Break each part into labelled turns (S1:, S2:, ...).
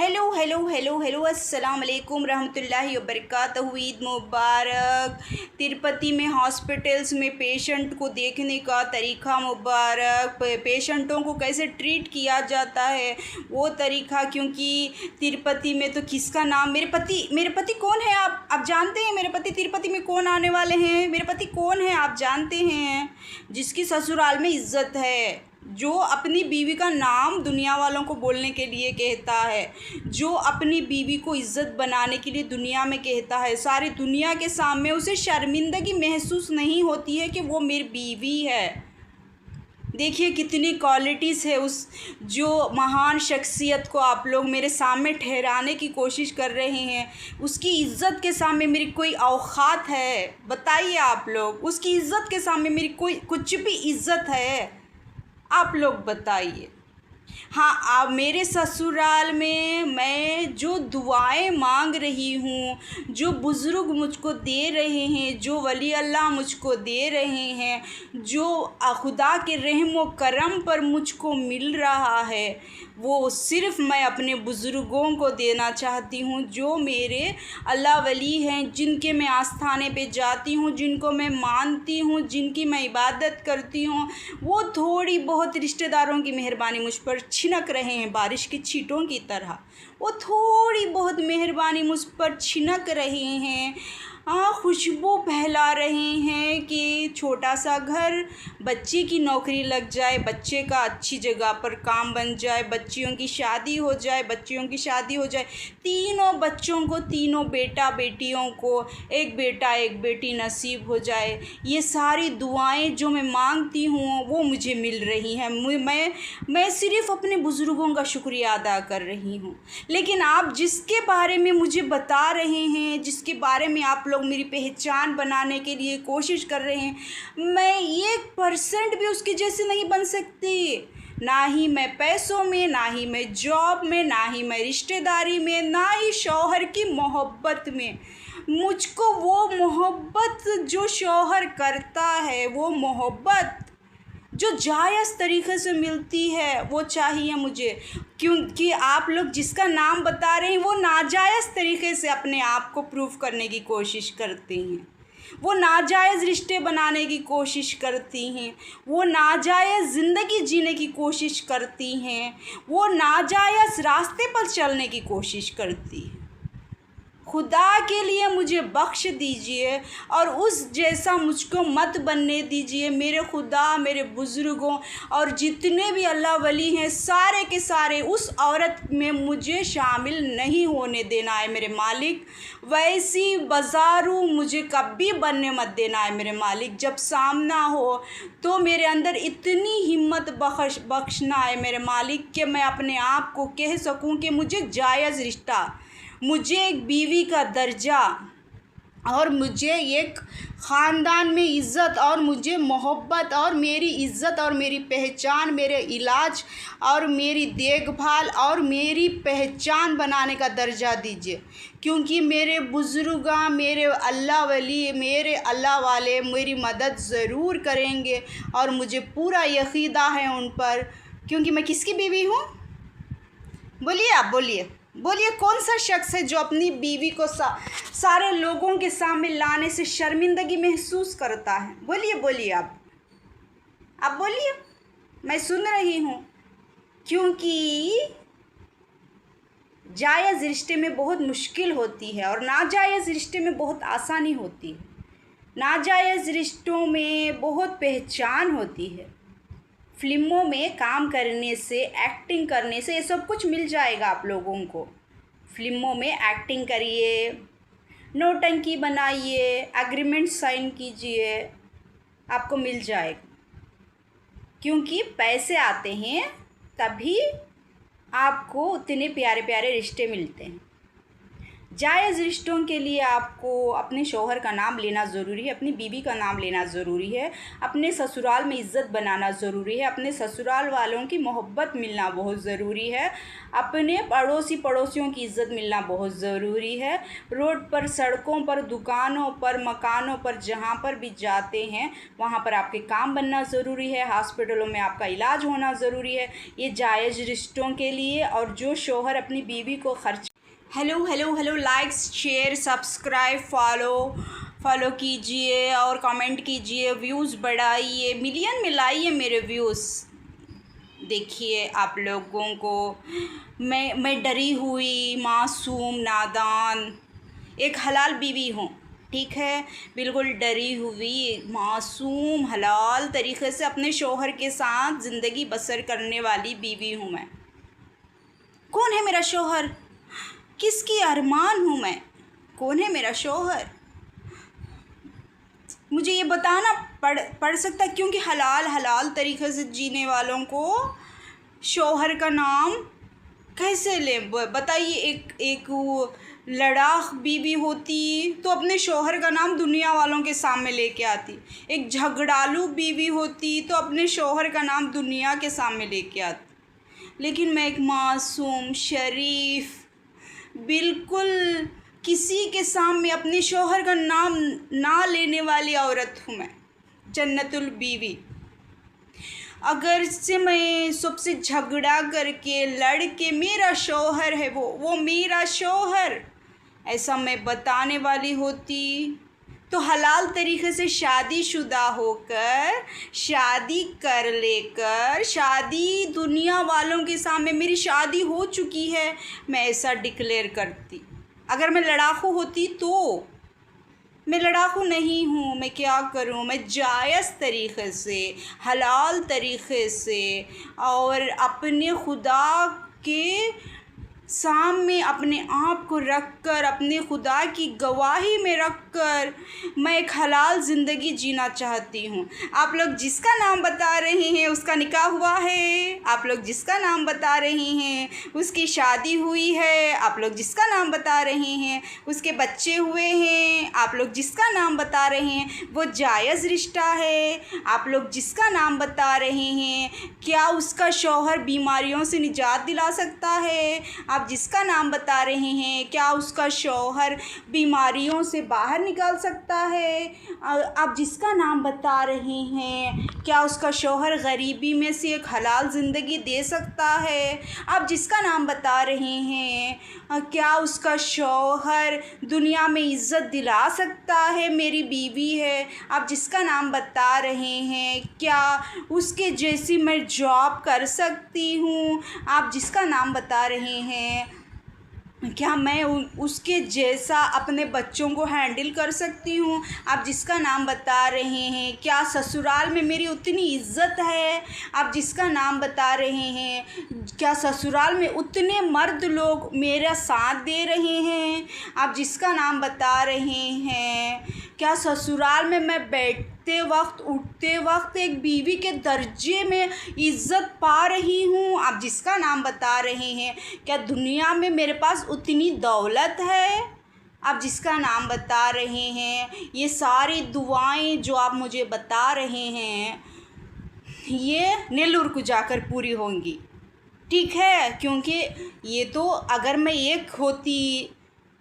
S1: Hello hello hello hello अस्सलाम वालेकुम रहमतुल्लाहि व बरकातहू। ईद मुबारक। तिरुपति में हॉस्पिटल्स में पेशेंट को देखने का तरीक़ा मुबारक, पेशेंटों को कैसे ट्रीट किया जाता है वो तरीक़ा। क्योंकि तिरुपति में तो किसका नाम, मेरे पति कौन है आप जानते हैं? मेरे पति तिरुपति में कौन आने वाले हैं? मेरे पति कौन है आप जानते हैं? जिसकी ससुराल में इज़्ज़त है, जो अपनी बीवी का नाम दुनिया वालों को बोलने के लिए कहता है, जो अपनी बीवी को इज़्ज़त बनाने के लिए दुनिया में कहता है। सारी दुनिया के सामने उसे शर्मिंदगी महसूस नहीं होती है कि वो मेरी बीवी है। देखिए कितनी क्वालिटीज़ है उस जो महान शख्सियत को आप लोग मेरे सामने ठहराने की कोशिश कर रहे हैं। उसकी इज़्ज़त के सामने मेरी कोई औकात है? बताइए आप लोग, उसकी इज़्ज़त के सामने मेरी कोई कुछ भी इज़्ज़त है? आप लोग बताइए। हाँ, आप मेरे ससुराल में मैं जो दुआएं मांग रही हूँ, जो बुज़ुर्ग मुझको दे रहे हैं, जो वली अल्लाह मुझको दे रहे हैं, जो खुदा के रहम व करम पर मुझको मिल रहा है, वो सिर्फ़ मैं अपने बुज़ुर्गों को देना चाहती हूँ, जो मेरे अल्लाह वली हैं, जिनके मैं आस्थाने पे जाती हूँ, जिनको मैं मानती हूँ, जिनकी मैं इबादत करती हूँ। वो थोड़ी बहुत रिश्तेदारों की मेहरबानी मुझ पर छिनक रहे हैं बारिश की छींटों की तरह। वो थोड़ी बहुत मेहरबानी मुझ पर छिनक रहे हैं, खुशबू फैला रहे हैं कि छोटा सा घर, बच्चे की नौकरी लग जाए, बच्चे का अच्छी जगह पर काम बन जाए, बच्चियों की शादी हो जाए, तीनों बच्चों को, तीनों बेटा बेटियों को एक बेटा एक बेटी नसीब हो जाए। ये सारी दुआएं जो मैं मांगती हूँ वो मुझे मिल रही हैं। मैं सिर्फ़ अपने बुज़ुर्गों का शुक्रिया अदा कर रही हूँ। लेकिन आप जिसके बारे में मुझे बता रहे हैं, जिसके बारे में आप लोग मेरी पहचान बनाने के लिए कोशिश कर रहे हैं, मैं 1% भी उसके जैसे नहीं बन सकती। ना ही मैं पैसों में, ना ही मैं जॉब में, ना ही मैं रिश्तेदारी में, ना ही शौहर की मोहब्बत में। मुझको वो मोहब्बत जो शौहर करता है, वो मोहब्बत जो जायज़ तरीक़े से मिलती है वो चाहिए मुझे। क्योंकि आप लोग जिसका नाम बता रहे हैं वो नाजायज़ तरीक़े से अपने आप को प्रूव करने की कोशिश करती हैं, वो नाजायज़ रिश्ते बनाने की कोशिश करती हैं, वो नाजायज़ ज़िंदगी जीने की कोशिश करती हैं, वो नाजायज़ रास्ते पर चलने की कोशिश करती हैं। खुदा के लिए मुझे बख्श दीजिए और उस जैसा मुझको मत बनने दीजिए। मेरे खुदा, मेरे बुज़ुर्गों और जितने भी अल्लाह वली हैं, सारे के सारे उस औरत में मुझे शामिल नहीं होने देना है मेरे मालिक। वैसी बाज़ारू मुझे कभी बनने मत देना है मेरे मालिक। जब सामना हो तो मेरे अंदर इतनी हिम्मत बख्शना है मेरे मालिक कि मैं अपने आप को कह सकूं कि मुझे जायज़ रिश्ता, मुझे एक बीवी का दर्जा और मुझे एक ख़ानदान में इज़्ज़त और मुझे मोहब्बत और मेरी इज़्ज़त और मेरी पहचान, मेरे इलाज और मेरी देखभाल और मेरी पहचान बनाने का दर्जा दीजिए। क्योंकि मेरे बुज़ुर्ग, मेरे अल्लाह वली, मेरे अल्लाह वाले मेरी मदद ज़रूर करेंगे और मुझे पूरा यकीना है उन पर। क्योंकि मैं किसकी बीवी हूँ? बोलिए, आप बोलिए कौन सा शख्स है जो अपनी बीवी को सारे लोगों के सामने लाने से शर्मिंदगी महसूस करता है? बोलिए आप बोलिए, मैं सुन रही हूँ। क्योंकि जायज़ रिश्ते में बहुत मुश्किल होती है और नाजायज़ रिश्ते में बहुत आसानी होती है। नाजायज़ रिश्तों में बहुत पहचान होती है। फ़िल्मों में काम करने से, एक्टिंग करने से ये सब कुछ मिल जाएगा आप लोगों को। फ़िल्मों में एक्टिंग करिए, नौटंकी बनाइए, एग्रीमेंट साइन कीजिए, आपको मिल जाएगा। क्योंकि पैसे आते हैं तभी आपको उतने प्यारे प्यारे रिश्ते मिलते हैं। जायज़ रिश्तों के लिए आपको अपने शौहर का नाम लेना ज़रूरी है, अपनी बीवी का नाम लेना ज़रूरी है, अपने ससुराल में इज़्ज़त बनाना ज़रूरी है, अपने ससुराल वालों की मोहब्बत मिलना बहुत ज़रूरी है, अपने पड़ोसियों की इज़्ज़त मिलना बहुत ज़रूरी है। रोड पर, सड़कों पर, दुकानों पर, मकानों पर, जहाँ पर भी जाते हैं वहाँ पर आपके काम बनना ज़रूरी है, हॉस्पिटलों में आपका इलाज होना ज़रूरी है। ये जायज़ रिश्तों के लिए। और जो शौहर अपनी बीवी को खर्च hello likes, share, subscribe, follow कीजिए और कमेंट कीजिए, व्यूज़ बढ़ाइए, मिलियन में लाइए मेरे व्यूज़। देखिए आप लोगों को मैं डरी हुई, मासूम, नादान एक हलाल बीवी हूँ, ठीक है। बिल्कुल डरी हुई, मासूम, हलाल तरीक़े से अपने शौहर के साथ ज़िंदगी बसर करने वाली बीवी हूँ मैं। कौन है मेरा शौहर? किसकी अरमान हूँ मैं? कौन है मेरा शौहर? मुझे ये बताना पड़ सकता, क्योंकि हलाल तरीक़े से जीने वालों को शौहर का नाम कैसे लें बताइए। एक वो लड़ाक बीवी होती तो अपने शौहर का नाम दुनिया वालों के सामने लेके आती, एक झगड़ालू बीवी होती तो अपने शौहर का नाम दुनिया के सामने लेके आती। लेकिन मैं एक मासूम, शरीफ, बिल्कुल किसी के सामने अपने शौहर का नाम ना लेने वाली औरत हूँ मैं, जन्नतुल बीवी। अगर से मैं सबसे झगड़ा करके लड़ के मेरा शौहर है वो मेरा शौहर ऐसा मैं बताने वाली होती तो हलाल तरीक़े से शादीशुदा होकर, शादी कर लेकर, शादी दुनिया वालों के सामने मेरी शादी हो चुकी है, मैं ऐसा डिक्लेयर करती। अगर मैं लड़ाकू होती तो मैं लड़ाकू नहीं हूँ, मैं क्या करूँ? मैं जायज़ तरीक़े से, हलाल तरीक़े से और अपने खुदा के सामने अपने आप को रख कर, अपने खुदा की गवाही में रख कर मैं एक हलाल ज़िंदगी जीना चाहती हूँ। आप लोग जिसका नाम बता रहे हैं उसका निकाह हुआ है, आप लोग जिसका नाम बता रहे हैं उसकी शादी हुई है, आप लोग जिसका नाम बता रहे हैं उसके बच्चे हुए हैं, आप लोग जिसका नाम बता रहे हैं वो जायज़ रिश्ता है, आप लोग जिसका नाम बता रहे हैं क्या उसका शौहर बीमारियों से निजात दिला सकता है, आप जिसका नाम बता रहे हैं क्या उसका शौहर बीमारियों से बाहर निकाल सकता है, आप जिसका नाम बता रहे हैं क्या उसका शौहर गरीबी में से एक हलाल ज़िंदगी दे सकता है, आप जिसका नाम बता रहे हैं क्या उसका शौहर दुनिया में इज़्ज़त दिला सकता है, मेरी बीवी है, आप जिसका नाम बता रहे हैं क्या उसके जैसी मैं जॉब कर सकती हूँ, आप जिसका नाम बता रहे हैं क्या मैं उसके जैसा अपने बच्चों को हैंडल कर सकती हूँ, आप जिसका नाम बता रहे हैं क्या ससुराल में मेरी उतनी इज़्ज़त है, आप जिसका नाम बता रहे हैं क्या ससुराल में उतने मर्द लोग मेरा साथ दे रहे हैं, आप जिसका नाम बता रहे हैं क्या ससुराल में मैं बैठते वक्त, उठते वक्त एक बीवी के दर्जे में इज़्ज़त पा रही हूँ, आप जिसका नाम बता रहे हैं क्या दुनिया में मेरे पास उतनी दौलत है, आप जिसका नाम बता रहे हैं ये सारी दुआएं जो आप मुझे बता रहे हैं ये नेल्लूर को जाकर पूरी होंगी, ठीक है। क्योंकि ये तो अगर मैं एक होती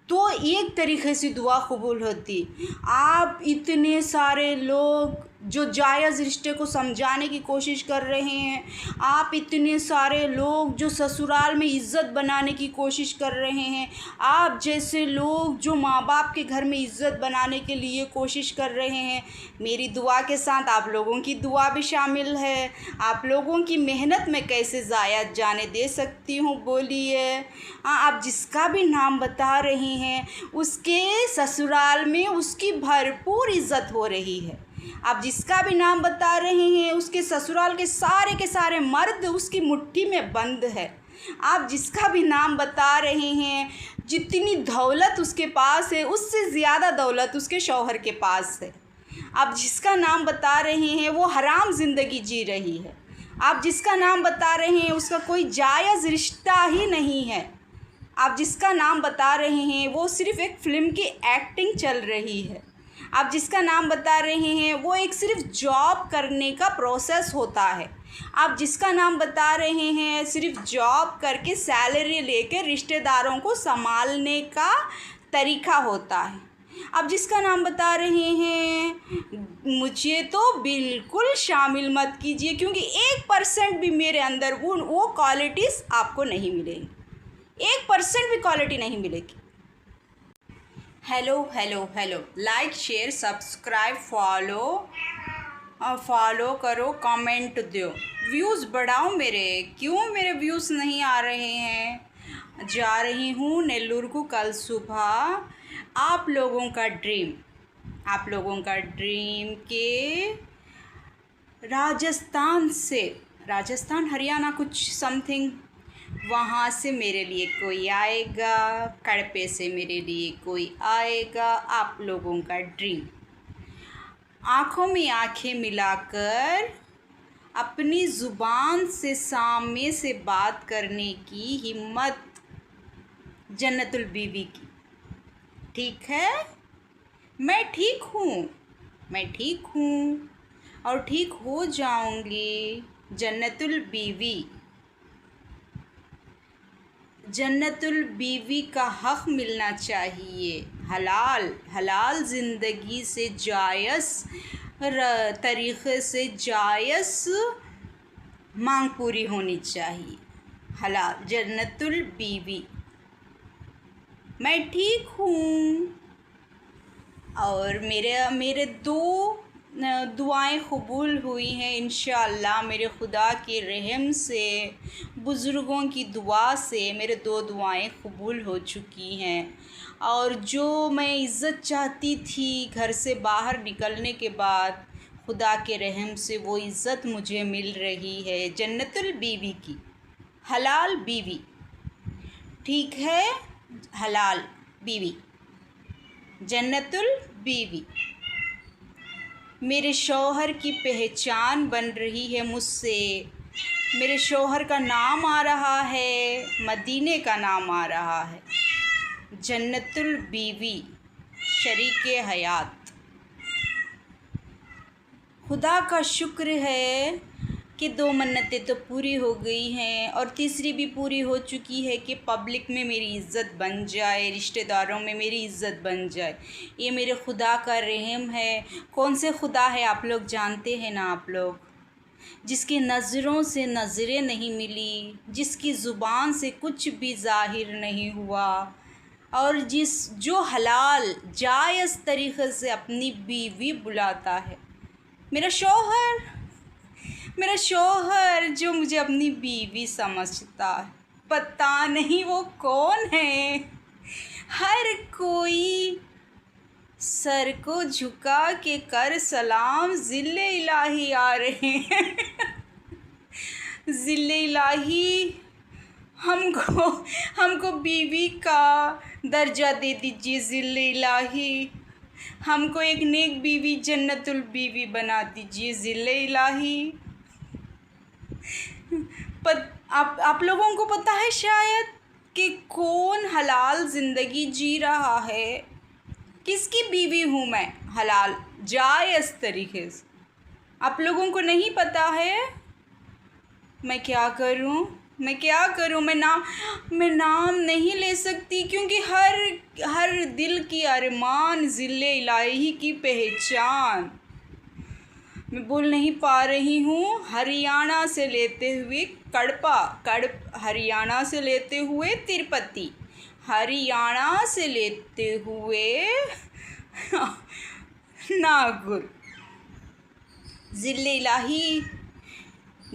S1: तो एक तरीक़े से दुआ कबूल होती। आप इतने सारे लोग जो जायज़ रिश्ते को समझाने की कोशिश कर रहे हैं, आप इतने सारे लोग जो ससुराल में इज़्ज़त बनाने की कोशिश कर रहे हैं, आप जैसे लोग जो माँ बाप के घर में इज़्ज़त बनाने के लिए कोशिश कर रहे हैं, मेरी दुआ के साथ आप लोगों की दुआ भी शामिल है। आप लोगों की मेहनत मैं कैसे ज़ाया जाने दे सकती हूँ बोलिए। आप जिसका भी नाम बता रहे हैं उसके ससुराल में उसकी भरपूर इज़्ज़त हो रही है, आप जिसका भी नाम बता रहे हैं उसके ससुराल के सारे मर्द उसकी मुट्ठी में बंद है, आप जिसका भी नाम बता रहे हैं जितनी दौलत उसके पास है उससे ज़्यादा दौलत उसके शौहर के पास है, आप जिसका नाम बता रहे हैं वो हराम ज़िंदगी जी रही है, आप जिसका नाम बता रहे हैं उसका कोई जायज़ रिश्ता ही नहीं है, आप जिसका नाम बता रहे हैं वो सिर्फ़ एक फ़िल्म की एक्टिंग चल रही है। आप जिसका नाम बता रहे हैं वो एक सिर्फ़ जॉब करने का प्रोसेस होता है। आप जिसका नाम बता रहे हैं सिर्फ़ जॉब करके सैलरी लेके रिश्तेदारों को संभालने का तरीका होता है। आप जिसका नाम बता रहे हैं मुझे तो बिल्कुल शामिल मत कीजिए, क्योंकि 1% भी मेरे अंदर वो क्वालिटीज़ आपको नहीं मिलेंगी। 1% भी क्वालिटी नहीं मिलेगी। Hello hello hello, like share subscribe follow करो, कमेंट दो, व्यूज़ बढ़ाओ मेरे। क्यों मेरे व्यूज़ नहीं आ रहे हैं? जा रही हूँ नेल्लूर को कल सुबह। आप लोगों का ड्रीम के राजस्थान हरियाणा कुछ समथिंग, वहाँ से मेरे लिए कोई आएगा, कड़पे से मेरे लिए कोई आएगा। आप लोगों का ड्रीम, आँखों में आँखें मिलाकर अपनी ज़ुबान से सामने से बात करने की हिम्मत जन्नतुल बीवी की। ठीक है, मैं ठीक हूँ और ठीक हो जाऊंगी। जन्नतुल बीवी का हक़ मिलना चाहिए। हलाल ज़िंदगी से जायज़ तरीक़े से जायज़ मांग पूरी होनी चाहिए। हलाल जन्नतुल बीवी, मैं ठीक हूँ। और मेरे 2 दुआएं कबूल हुई हैं इंशाअल्लाह। मेरे खुदा के रहम से, बुज़ुर्गों की दुआ से मेरे 2 दुआएं कबूल हो चुकी हैं। और जो मैं इज़्ज़त चाहती थी घर से बाहर निकलने के बाद, खुदा के रहम से वो इज़्ज़त मुझे मिल रही है। जन्नतुल बीवी की, हलाल बीवी, ठीक है, हलाल बीवी, जन्नतुल बीवी। मेरे शौहर की पहचान बन रही है मुझसे। मेरे शौहर का नाम आ रहा है, मदीने का नाम आ रहा है। जन्नतुल बीवी, शरीके हयात। खुदा का शुक्र है कि 2 मन्नतें तो पूरी हो गई हैं और तीसरी भी पूरी हो चुकी है कि पब्लिक में मेरी इज़्ज़त बन जाए, रिश्तेदारों में मेरी इज़्ज़त बन जाए। ये मेरे खुदा का रहम है। कौन से खुदा है आप लोग जानते हैं ना? आप लोग जिसकी नज़रों से नज़रें नहीं मिली, जिसकी ज़ुबान से कुछ भी ज़ाहिर नहीं हुआ, और जो हलाल जायज़ तरीक़े से अपनी बीवी बुलाता है। मेरा शौहर जो मुझे अपनी बीवी समझता है, पता नहीं वो कौन है। हर कोई सर को झुका के कर सलाम, ज़िल्ले इलाही आ रहे हैं। ज़िल्ले इलाही, हमको बीवी का दर्जा दे दीजिए। ज़िल्ले इलाही, हमको एक नेक बीवी जन्नतुल बीवी बना दीजिए। ज़िल्ले इलाही, आप लोगों को पता है शायद कि कौन हलाल ज़िंदगी जी रहा है? किसकी बीवी हूँ मैं हलाल जायज़ तरीक़े से? आप लोगों को नहीं पता है? मैं क्या करूँ? मैं नाम नहीं ले सकती, क्योंकि हर दिल की अरमान, ज़िल्ले इलाही की पहचान मैं बोल नहीं पा रही हूँ। हरियाणा से लेते हुए हरियाणा से लेते हुए तिरुपति, हरियाणा से लेते हुए नागुर, ज़िल्ले इलाही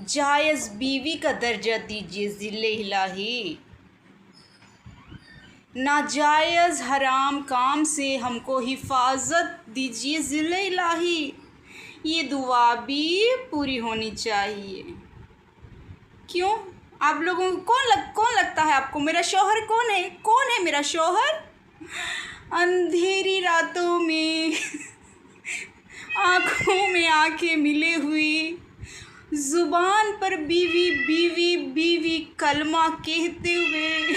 S1: जायज़ बीवी का दर्जा दीजिए। ज़िल्ले इलाही, नाजायज़ हराम काम से हमको हिफाजत दीजिए। ज़िल्ले इलाही, ये दुआ भी पूरी होनी चाहिए। क्यों? आप लोगों को कौन लगता है आपको मेरा शौहर कौन है मेरा शौहर? अंधेरी रातों में आँखों में आँखें मिले हुई, ज़ुबान पर बीवी बीवी बीवी कलमा कहते हुए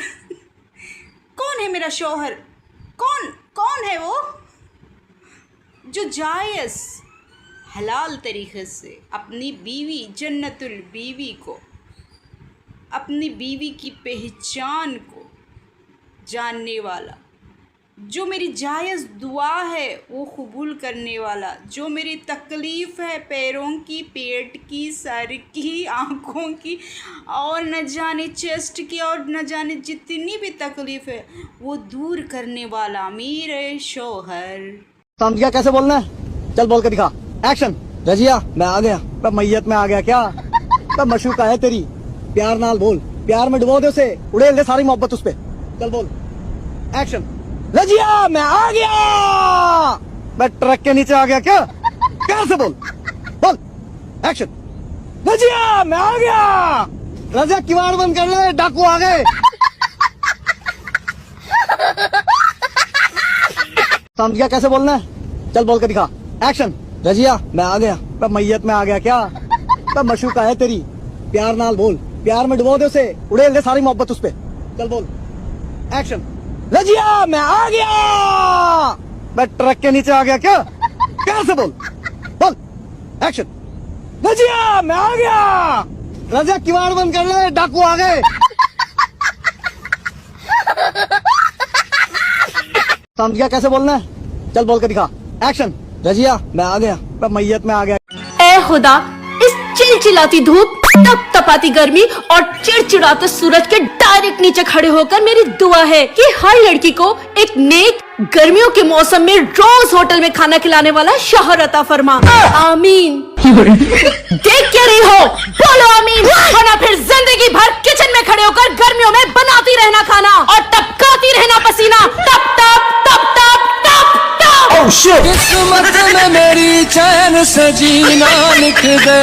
S1: है मेरा शौहर? कौन कौन है वो जो जायज़ हलाल तरीक़े से अपनी बीवी जन्नतुल बीवी को, अपनी बीवी की पहचान को जानने वाला, जो मेरी जायज़ दुआ है वो कबूल करने वाला, जो मेरी तकलीफ़ है पैरों की, पेट की, सर की, आँखों की और न जाने चेस्ट की और न जाने जितनी भी तकलीफ़ है वो दूर करने वाला मेरे शौहर।
S2: समझ गया कैसे बोलना है? चल बोल के दिखा। एक्शन। रजिया मैं आ गया। तब मैयत में आ गया क्या? तब मशूका है तेरी। प्यार नाल बोल, प्यार में डुबो दे उसे, उड़ेल दे सारी मोहब्बत उस पे। चल बोल। एक्शन। रजिया मैं आ गया। मैं ट्रक के नीचे आ गया क्या? प्यार से बोल। बोल। एक्शन। रजिया मैं आ गया। रजिया किवाड़ बंद कर ले, डाकू आ गए। समझ गया कैसे बोलना है? चल बोल के दिखा। एक्शन। रजिया मैं आ गया। तब मैयत में आ गया क्या? तब मशूका है तेरी। प्यार नाल बोल, प्यार में डुबो दे उसे, उड़ेल दे सारी मोहब्बत उस पे। चल बोल। एक्शन। रजिया मैं आ गया। मैं ट्रक के नीचे आ गया क्या? प्यार से बोल। बोल। एक्शन। रजिया मैं आ गया। रजिया किवाड़ बंद कर ले, डाकू आ गए। समझ गया कैसे बोलना है? चल बोल के दिखा। एक्शन। रजिया मैं आ गया। तब मैयत में आ गया।
S3: ऐ खुदा, इस चिलचिलाती धूप, तप तपाती गर्मी और चिड़चिड़ाते सूरज के डायरेक्ट नीचे खड़े होकर मेरी दुआ है कि हर लड़की को एक नेक गर्मियों के मौसम में रोज होटल में खाना खिलाने वाला शौहर अता फरमा। आमीन। देख क्या रही हो? बोलो आमीन, वरना फिर जिंदगी भर किचन में खड़े होकर गर्मियों में बनाती रहना खाना और टपकाती रहना पसीना। टप टप टप टप टप टप।
S4: Oh shit! किस्मत में मेरी चैन से जीना लिख दे।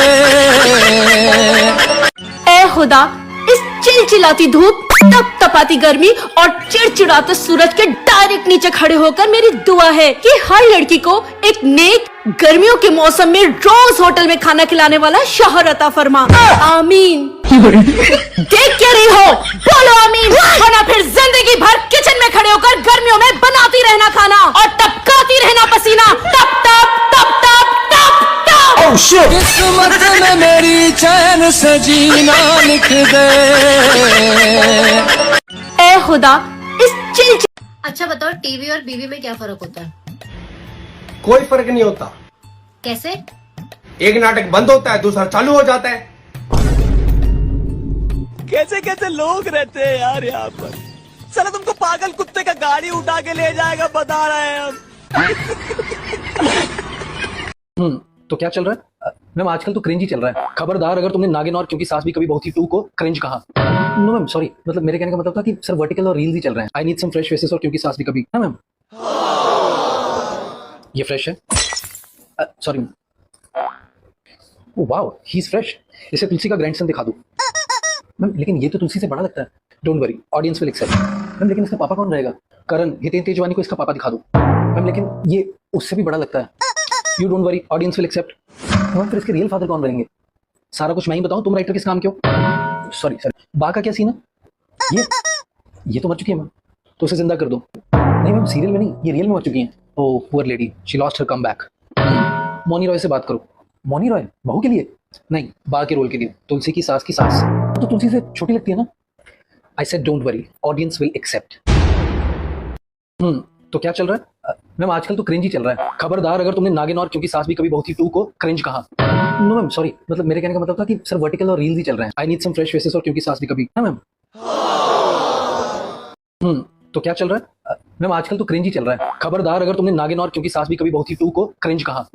S3: ऐ खुदा, इस चिलचिलाती धूप, तप तपाती गर्मी और चिड़चिड़ाते सूरज के डायरेक्ट नीचे खड़े होकर मेरी दुआ है कि हर लड़की को एक नेक गर्मियों के मौसम में रोज होटल में खाना खिलाने वाला शौहर अता फरमा। आमीन। देख क्या रही हो? बोलो आमीन, वरना फिर जिंदगी भर किचन में खड़े होकर गर्मियों में बनाती रहना खाना और टपकाती रहना पसीना। टप टप टप टप टप टप।
S4: Oh shit! किस्मत में मेरी चैन से जीना लिख दे।
S3: ऐ खुदा, इस चिल।
S5: अच्छा बताओ, टीवी और बीवी में क्या फर्क होता है?
S6: कोई फर्क नहीं होता।
S5: कैसे?
S6: एक नाटक बंद होता है, दूसरा चालू हो जाता है।
S2: कैसे कैसे लोग रहते हैं यार यहाँ पर। चलो तुमको पागल कुत्ते का गाड़ी उठा के ले जाएगा, बता रहे हैं हम।
S7: तो क्या चल रहा है? मैम आजकल तो क्रिंज ही चल रहा है। खबरदार अगर तुमने नागिन और क्योंकि सास भी कभी बहुत ही 2 को क्रिंज कहा। नो मैम सॉरी, मतलब मेरे कहने का मतलब था कि सर वर्टिकल और रील्स ही चल रहे हैं। I need some fresh faces और क्योंकि सास भी कभी। हाँ मैम, ये फ्रेश है। Sorry oh wow, he is fresh. इसे तुलसी का ग्रैंडसन दिखा दूं मैम, लेकिन ये तो तुलसी से बड़ा लगता है। Don't worry, audience will accept. Ma'am लेकिन इसका पापा कौन रहेगा? करण हितेन तेजवानी को इसका पापा दिखा दूं मैम, लेकिन ये उससे भी बड़ा लगता है। You don't worry, audience will accept. Ma'am फिर इसके रियल फादर कौन रहेंगे? सारा कुछ मैं ही बताऊं? तुम राइटर किस काम के हो? सॉरी सर, बा का क्या सीन है? ये तो मर चुकी है मैम, तो उसे जिंदा कर दो। नहीं मैम सीरियल में नहीं, ये रियल में मर चुकी है। Oh poor lady, she lost her come back. Mouni Roy से बात करो। मौनी रॉय बहू के लिए? नहीं, बा के रोल के लिए। तुलसी की सास की सास तो तुलसी से छोटी लगती है ना। I said don't worry, audience will accept. तो क्या चल रहा है? मैम आजकल तो क्रिंज ही चल रहा है। खबरदार अगर तुमने नागिन और क्योंकि सास भी कभी बहुत ही 2 को क्रिंज कहा। नो मैम सॉरी, मतलब मेरे कहने का मतलब था कि सर वर्टिकल और रील्स ही चल रहे हैं। I need some fresh faces और क्योंकि सास भी कभी। हाँ मैम। तो क्या चल रहा है? मैम आजकल तो क्रिंज ही चल रहा है। खबरदार अगर तुमने नागिन और क्योंकि सास भी कभी बहुत ही 2 को क्रिंज कहा।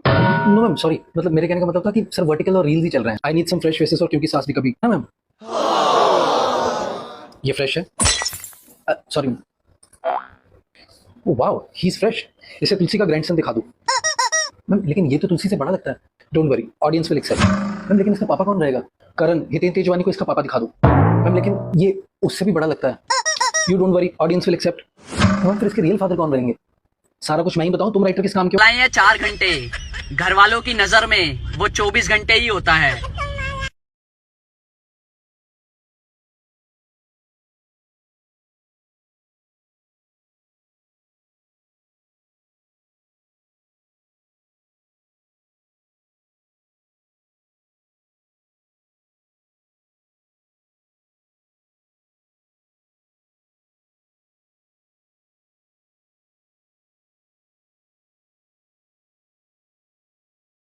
S7: नो मैम सॉरी, मतलब मेरे कहने का मतलब था कि सर वर्टिकल और रील्स ही चल रहे हैं। I need some fresh faces और क्योंकि सास भी कभी। हाँ मैम, ये फ्रेश है। Sorry oh wow, he is fresh. इसे तुलसी का ग्रैंडसन दिखा दूं मैम, लेकिन ये तो तुलसी से बड़ा लगता है। Don't worry, audience will accept. Ma'am लेकिन इसका पापा कौन रहेगा? करण हितेन तेजवानी को इसका पापा दिखा दूं मैम, लेकिन ये उससे भी बड़ा लगता है। You don't worry, audience will accept. Ma'am फिर इसके रियल फादर कौन रहेंगे? सारा कुछ मैं ही बताऊं? तुम राइटर किस काम के हो?
S8: 4 घंटे, घर वालों की नजर में वो 24 घंटे ही होता है।